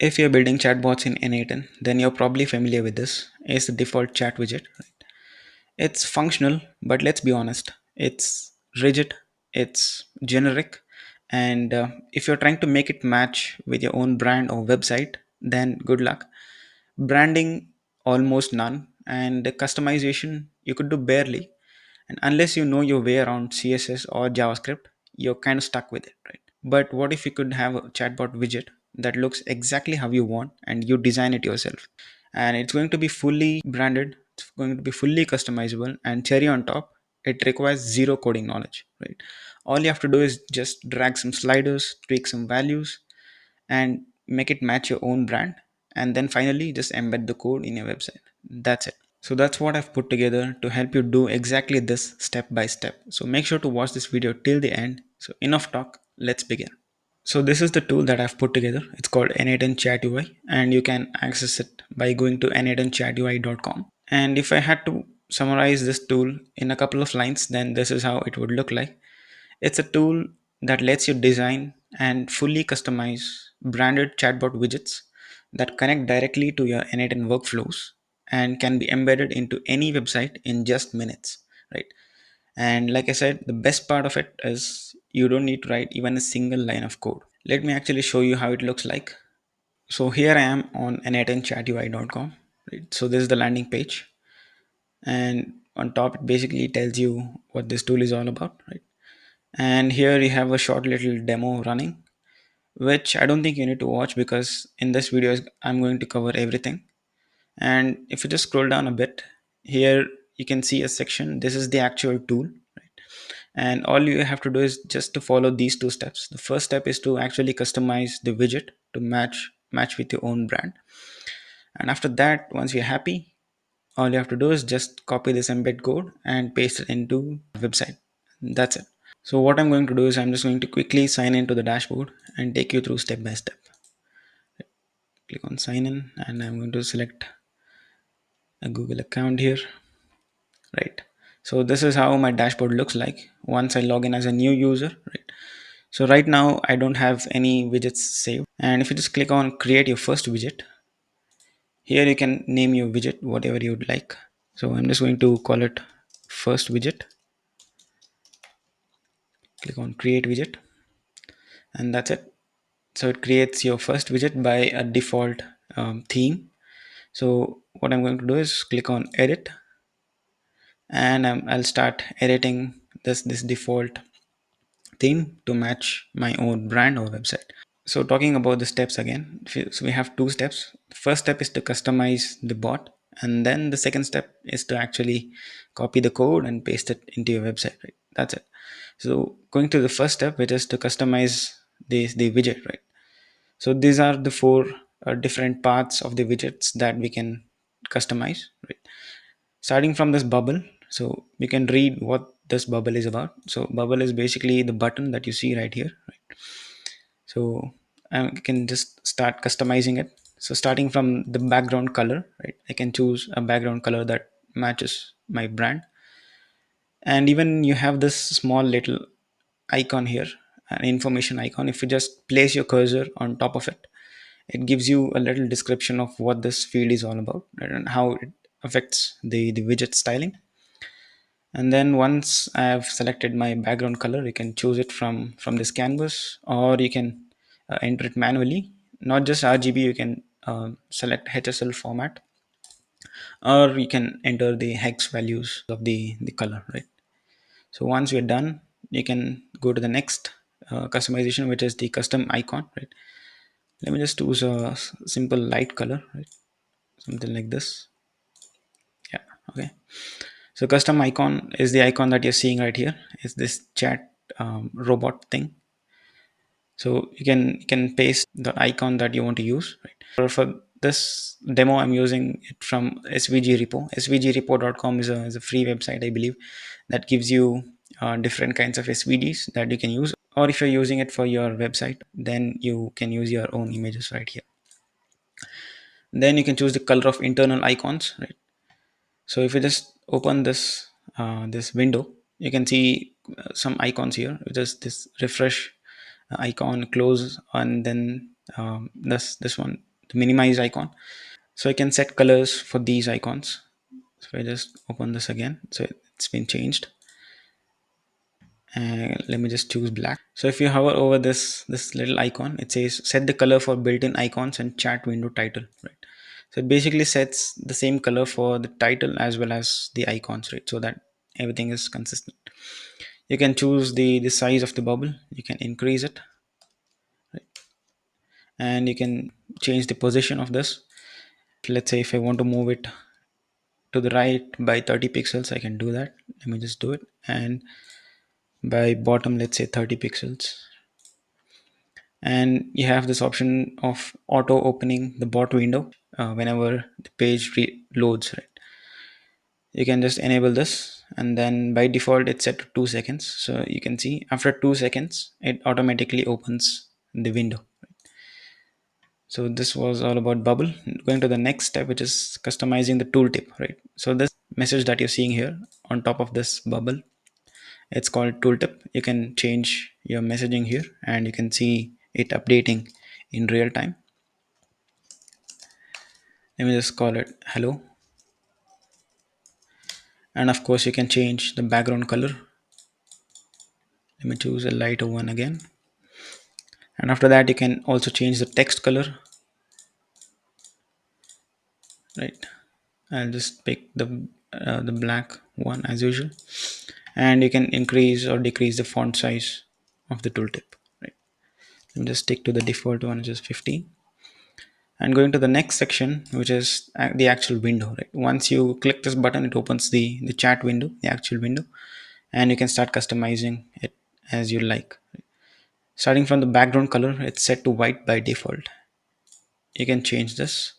If you're building chatbots in n8n, then you're probably familiar with this. It's the default chat widget. It's functional, but let's be honest, it's rigid, it's generic, and if you're trying to make it match with your own brand or website, then good luck. Branding, almost none, and the customization, you could do barely. And unless you know your way around CSS or JavaScript, you're kind of stuck with it, right? But what if you could have a chatbot widget that looks exactly how you want and you design it yourself? And it's going to be fully branded, it's going to be fully customizable, and cherry on top, it requires zero coding knowledge, right? All you have to do is just drag some sliders, tweak some values, and make it match your own brand, and then finally just embed the code in your website. That's it. So that's what I've put together to help you do exactly this step by step. So make sure to watch this video till the end. So enough talk, let's begin. So this is the tool that I've put together. It's called n8n chat UI, and you can access it by going to n8nchatui.com. And if I had to summarize this tool in a couple of lines, then this is how it would look like. It's a tool that lets you design and fully customize branded chatbot widgets that connect directly to your n8n workflows and can be embedded into any website in just minutes, right? And like I said, the best part of it is you don't need to write even a single line of code. Let me actually show you how it looks like. So here I am on n8nchatui.com, right? So this is the landing page, and on top it basically tells you what this tool is all about, right? And here you have a short little demo running, which I don't think you need to watch because in this video I'm going to cover everything. And if you just scroll down a bit, here you can see a section. This is the actual tool, right? And all you have to do is just to follow these two steps. The first step is to actually customize the widget to match with your own brand. And after that, once you're happy, all you have to do is just copy this embed code and paste it into the website. That's it. So what I'm going to do is I'm just going to quickly sign into the dashboard and take you through step by step. Click on sign in, and I'm going to select a Google account here, right? So this is how my dashboard looks like once I log in as a new user, right? So right now I don't have any widgets saved, and if you just click on create your first widget, here you can name your widget whatever you would like. So I'm just going to call it first widget. Click on create widget, and that's it. So it creates your first widget by a default theme. So what I'm going to do is click on edit, and I'll start editing this default theme to match my own brand or website. So talking about the steps again, so we have two steps. The first step is to customize the bot, and then the second step is to actually copy the code and paste it into your website, right? That's it. So going to the first step, which is to customize the widget, right? So these are the four different parts of the widgets that we can customize, right? Starting from this bubble, so we can read what this bubble is about. So bubble is basically the button that you see right here, right? So I can just start customizing it. So starting from the background color, right? I can choose a background color that matches my brand. And even you have this small little icon here, an information icon. If you just place your cursor on top of it, it gives you a little description of what this field is all about, right, and how it affects the widget styling. And then once I have selected my background color, you can choose it from this canvas, or you can enter it manually. Not just RGB, you can select HSL format, or you can enter the hex values of the color, right? So once you're done, you can go to the next customization, which is the custom icon, right? Let me just choose a simple light color, right? Something like this. Yeah, okay. So custom icon is the icon that you're seeing right here. It's this chat robot thing. So you can paste the icon that you want to use, right? For this demo, I'm using it from SVG repo. svgrepo.com is a free website, I believe, that gives you different kinds of SVGs that you can use. Or if you're using it for your website, then you can use your own images right here. Then you can choose the color of internal icons, right? So if you just open this window, you can see some icons here, which is this refresh icon, close, and then this one, the minimize icon. So I can set colors for these icons. So I just open this again, so it's been changed, and let me just choose black. So if you hover over this little icon, it says set the color for built-in icons and chat window title, right? So it basically sets the same color for the title as well as the icons, right? So that everything is consistent. You can choose the size of the bubble, you can increase it, right? And you can change the position of this. Let's say if I want to move it to the right by 30 pixels, I can do that. Let me just do it. And by bottom, let's say 30 pixels. And you have this option of auto opening the bot window whenever the page loads, right? You can just enable this, and then by default it's set to 2 seconds. So you can see after 2 seconds it automatically opens the window. So this was all about bubble. Going to the next step, which is customizing the tooltip, right? So this message that you're seeing here on top of this bubble, it's called tooltip. You can change your messaging here, and you can see it updating in real time. Let me just call it hello. And of course you can change the background color. Let me choose a lighter one again. And after that you can also change the text color, right? I'll just pick the black one as usual. And you can increase or decrease the font size of the tooltip, right? Let me just stick to the default one, which is 15. And going to the next section, which is the actual window, right? Once you click this button, it opens the chat window, the actual window, and you can start customizing it as you like. Starting from the background color, it's set to white by default. You can change this,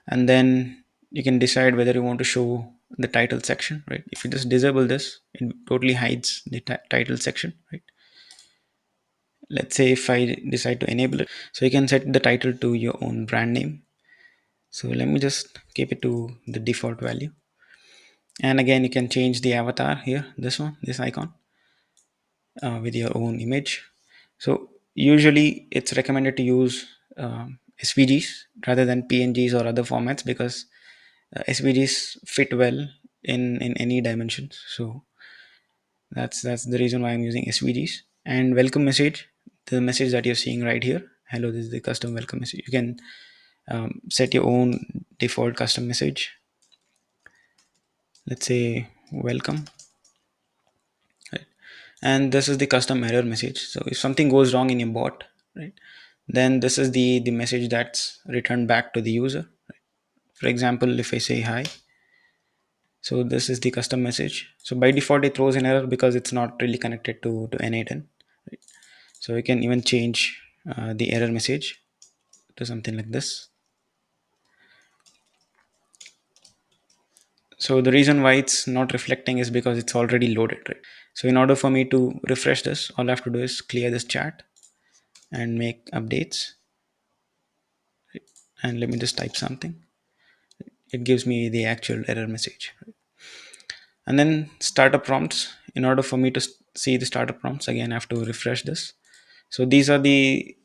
and then you can decide whether you want to show the title section, right? If you just disable this, it totally hides the title section, right? Let's say if I decide to enable it, so you can set the title to your own brand name. So let me just keep it to the default value. And again, you can change the avatar here, this one, this icon, with your own image. So usually it's recommended to use SVGs rather than PNGs or other formats, because SVGs fit well in any dimensions. So that's the reason why I'm using SVGs. And welcome message, the message that you're seeing right here, hello, this is the custom welcome message. You can set your own default custom message. Let's say welcome, right? And this is the custom error message. So if something goes wrong in your bot, right, then this is the message that's returned back to the user, right? For example, if I say hi, so this is the custom message. So by default it throws an error because it's not really connected to n8n, right? So you can even change the error message to something like this. So the reason why it's not reflecting is because it's already loaded, right? So in order for me to refresh this, all I have to do is clear this chat and make updates. And let me just type something. It gives me the actual error message. And then startup prompts. In order for me to see the startup prompts, again I have to refresh this. So these are the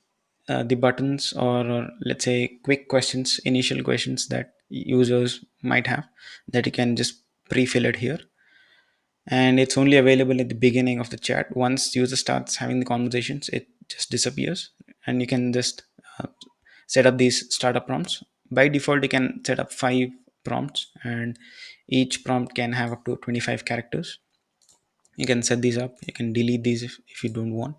buttons, or let's say quick questions, initial questions that users might have, that you can just pre-fill it here. And it's only available at the beginning of the chat. Once user starts having the conversations, it just disappears. And you can just uh, set up these startup prompts. By default you can set up 5 prompts, and each prompt can have up to 25 characters. You can set these up, you can delete these if you don't want.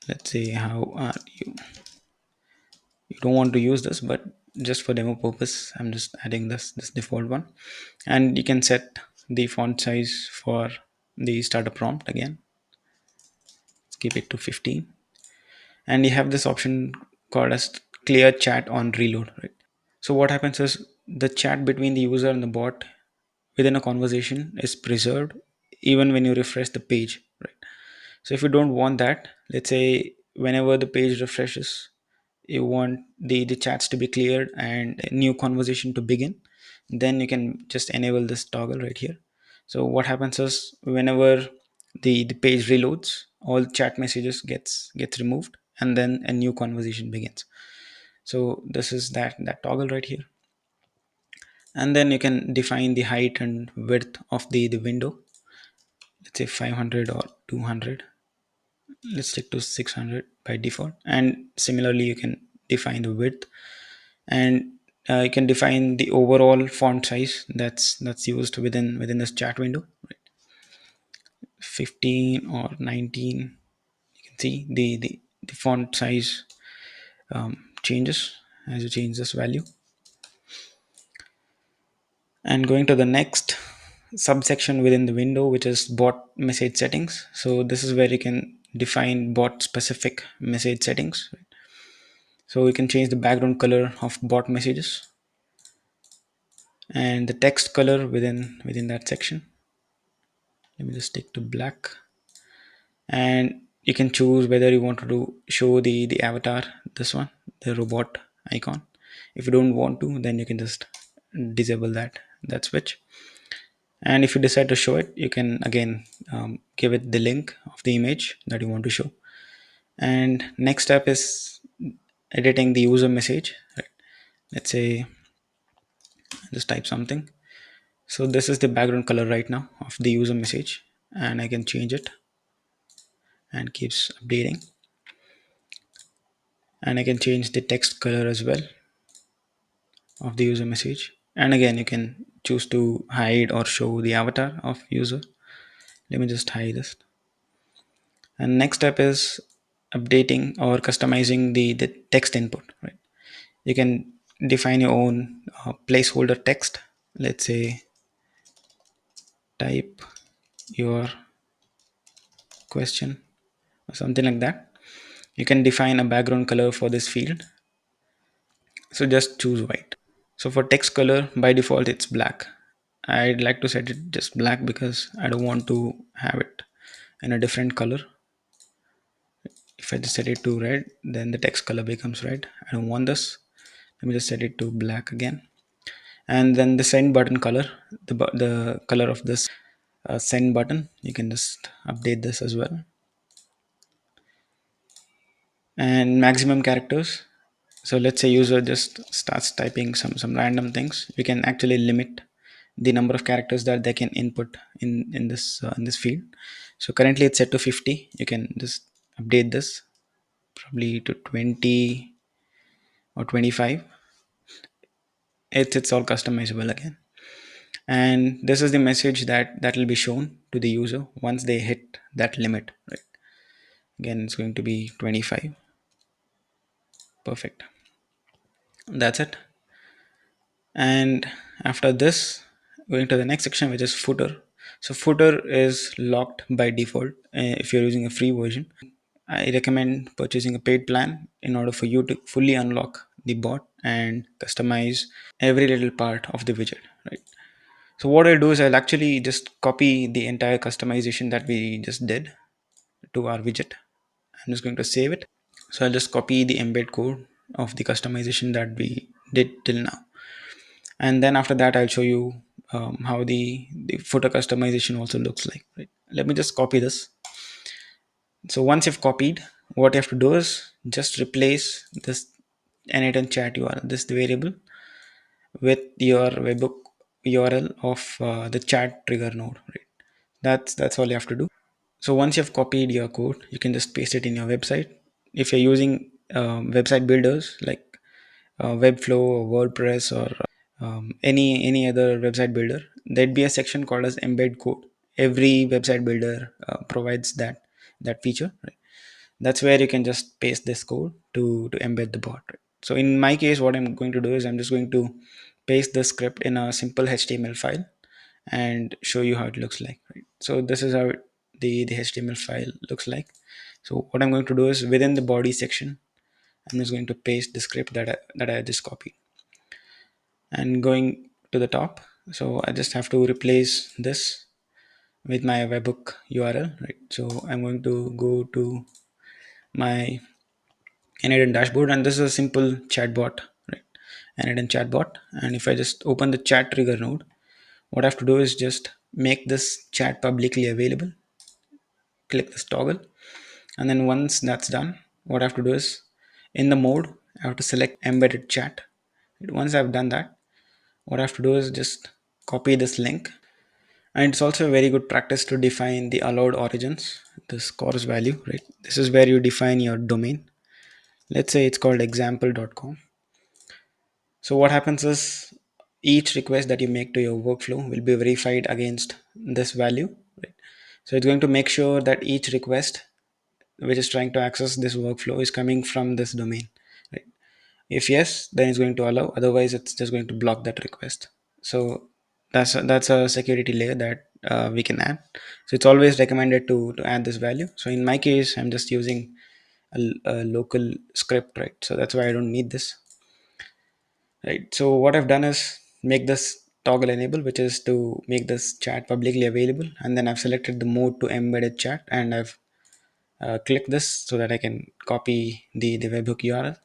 Let's say how are you don't want to use this, but just for demo purpose I'm just adding this default one. And you can set the font size for the starter prompt. Again, let's keep it to 15. And you have this option called as clear chat on reload, right? So what happens is the chat between the user and the bot within a conversation is preserved even when you refresh the page, right? So if you don't want that, let's say whenever the page refreshes, you want the chats to be cleared and a new conversation to begin, then you can just enable this toggle right here. So what happens is whenever the page reloads, all chat messages gets removed, and then a new conversation begins. So this is that toggle right here. And then you can define the height and width of the window. Let's say 500 or 200. Let's stick to 600 by default. And similarly, you can define the width, and you can define the overall font size that's used within this chat window, right? 15 or 19. You can see the font size changes as you change this value. And going to the next subsection within the window, which is bot message settings. So this is where you can define bot specific message settings, right? So you can change the background color of bot messages and the text color within that section. Let me just stick to black. And you can choose whether you want to show the avatar, this one, the robot icon. If you don't want to, then you can just disable that switch. And if you decide to show it, you can again give it the link of the image that you want to show. And next step is editing the user message, right? Let's say just type something. So this is the background color right now of the user message, and I can change it and keeps updating. And I can change the text color as well of the user message. And again, you can choose to hide or show the avatar of user. Let me just hide this. And next step is updating or customizing the text input, right? You can define your own placeholder text. Let's say type your question or something like that. You can define a background color for this field. So just choose white. So for text color, by default, it's black. I'd like to set it just black because I don't want to have it in a different color. If I just set it to red, then the text color becomes red. I don't want this. Let me just set it to black again. And then the send button color, the color of this send button, you can just update this as well. And maximum characters. So let's say user just starts typing some random things. We can actually limit the number of characters that they can input in this field. So currently it's set to 50. You can just update this probably to 20 or 25. It's all customizable again. And this is the message that will be shown to the user once they hit that limit, right? Again, it's going to be 25. Perfect. That's it. And after this, going to the next section, which is footer. So footer is locked by default if you're using a free version. I recommend purchasing a paid plan in order for you to fully unlock the bot and customize every little part of the widget, right? So what I'll do is I'll actually just copy the entire customization that we just did to our widget. I'm just going to save it. So I'll just copy the embed code of the customization that we did till now. And then after that, I'll show you how the footer customization also looks like, right? Let me just copy this. So once you've copied, what you have to do is just replace this n8n chat URL, this variable, with your webhook URL of the chat trigger node, right? That's all you have to do. So once you've copied your code, you can just paste it in your website. If you're using website builders like Webflow or WordPress or any other website builder, there'd be a section called as embed code. Every website builder provides that feature, right? That's where you can just paste this code to embed the bot, right? So in my case, what I'm going to do is I'm just going to paste the script in a simple HTML file and show you how it looks like, right? So this is how the HTML file looks like. So what I'm going to do is within the body section, I'm just going to paste the script that I just copied. And going to the top, so I just have to replace this with my webhook URL, right? So I'm going to go to my n8n dashboard, and this is a simple chatbot, right? n8n chatbot. And if I just open the chat trigger node, what I have to do is just make this chat publicly available. Click this toggle, and then once that's done, what I have to do is, in the mode, I have to select embedded chat. Once I've done that, what I have to do is just copy this link. And it's also a very good practice to define the allowed origins, this cors value, right? This is where you define your domain. Let's say it's called example.com. So what happens is, each request that you make to your workflow will be verified against this value, right? So it's going to make sure that each request which is trying to access this workflow is coming from this domain, right? If yes, then it's going to allow, otherwise it's just going to block that request. So that's a security layer that we can add. So it's always recommended to add this value. So in my case, I'm just using a local script, right? So that's why I don't need this, right? So what I've done is make this toggle enable, which is to make this chat publicly available, and then I've selected the mode to embedded chat, and I've clicked this so that I can copy the webhook URL,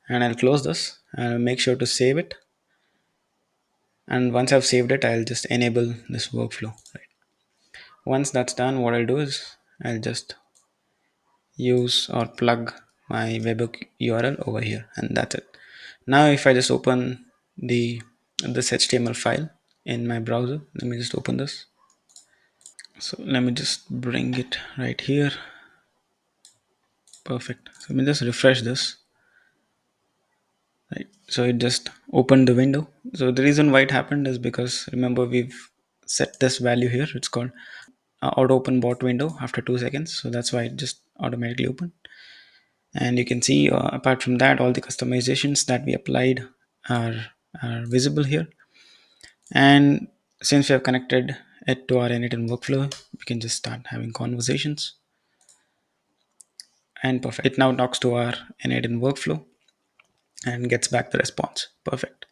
and I'll close this and I'll make sure to save it. And once I've saved it, I'll just enable this workflow, right? Once that's done, what I'll do is I'll just use or plug my webhook URL over here, and that's it. Now if I just open this HTML file in my browser, let me just open this. So let me just bring it right here. Perfect. So let me just refresh this, right? So it just opened the window. So the reason why it happened is because, remember, we've set this value here. It's called auto open bot window after 2 seconds. So that's why it just automatically opened. And you can see, apart from that, all the customizations that we applied are visible here. And since we have connected it to our n8n workflow, we can just start having conversations. And perfect, it now talks to our n8n workflow and gets back the response. Perfect,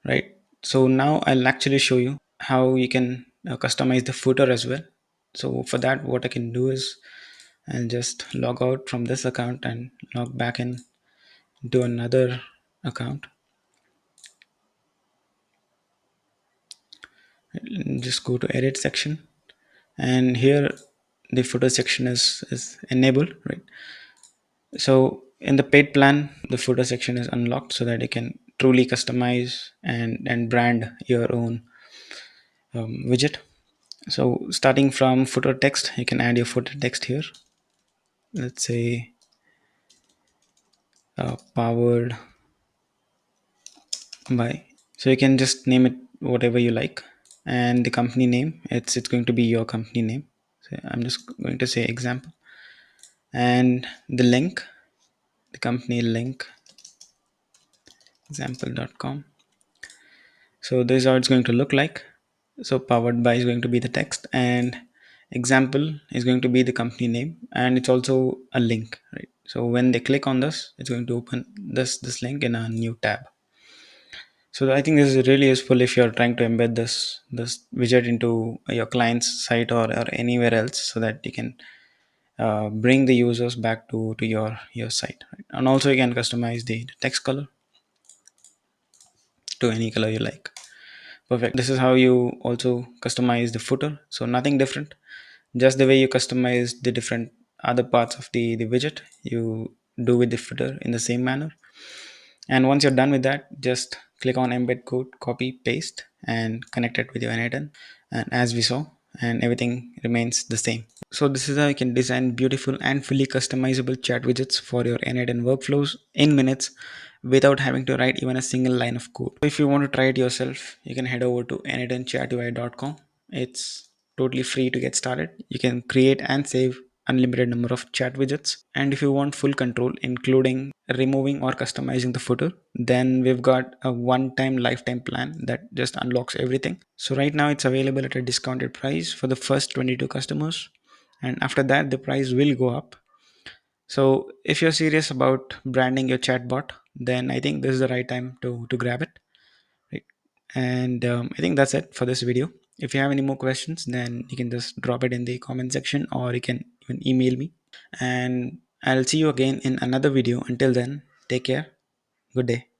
right? So now I'll actually show you how you can customize the footer as well. So for that, what I can do is I'll just log out from this account and log back in to another account. Just go to edit section, and here the footer section is enabled, right? So in the paid plan, the footer section is unlocked so that you can truly customize and brand your own widget. So starting from footer text, you can add your footer text here. Let's say powered by. So you can just name it whatever you like, and the company name, it's going to be your company name. So I'm just going to say example, and the link, the company link, example.com. So this is how it's going to look like. So powered by is going to be the text, and example is going to be the company name, and it's also a link, right? So when they click on this, it's going to open this link in a new tab. So I think this is really useful if you're trying to embed this widget into your client's site, or anywhere else, so that you can bring the users back to your site, right? And also you can customize the text color to any color you like. Perfect. This is how you also customize the footer. So nothing different, just the way you customize the different other parts of the widget, you do with the footer in the same manner. And once you're done with that, just click on embed code, copy, paste, and connect it with your n8n. And as we saw, and everything remains the same. So this is how you can design beautiful and fully customizable chat widgets for your n8n workflows in minutes without having to write even a single line of code. So if you want to try it yourself, you can head over to n8nchatui.com. It's totally free to get started. You can create and save unlimited number of chat widgets. And if you want full control, including removing or customizing the footer, then we've got a one-time lifetime plan that just unlocks everything. So right now it's available at a discounted price for the first 22 customers, and after that the price will go up. So if you're serious about branding your chatbot, then I think this is the right time to grab it, right? And I think that's it for this video. If you have any more questions, then you can just drop it in the comment section, or you can even email me. And I'll see you again in another video. Until then, take care. Good day.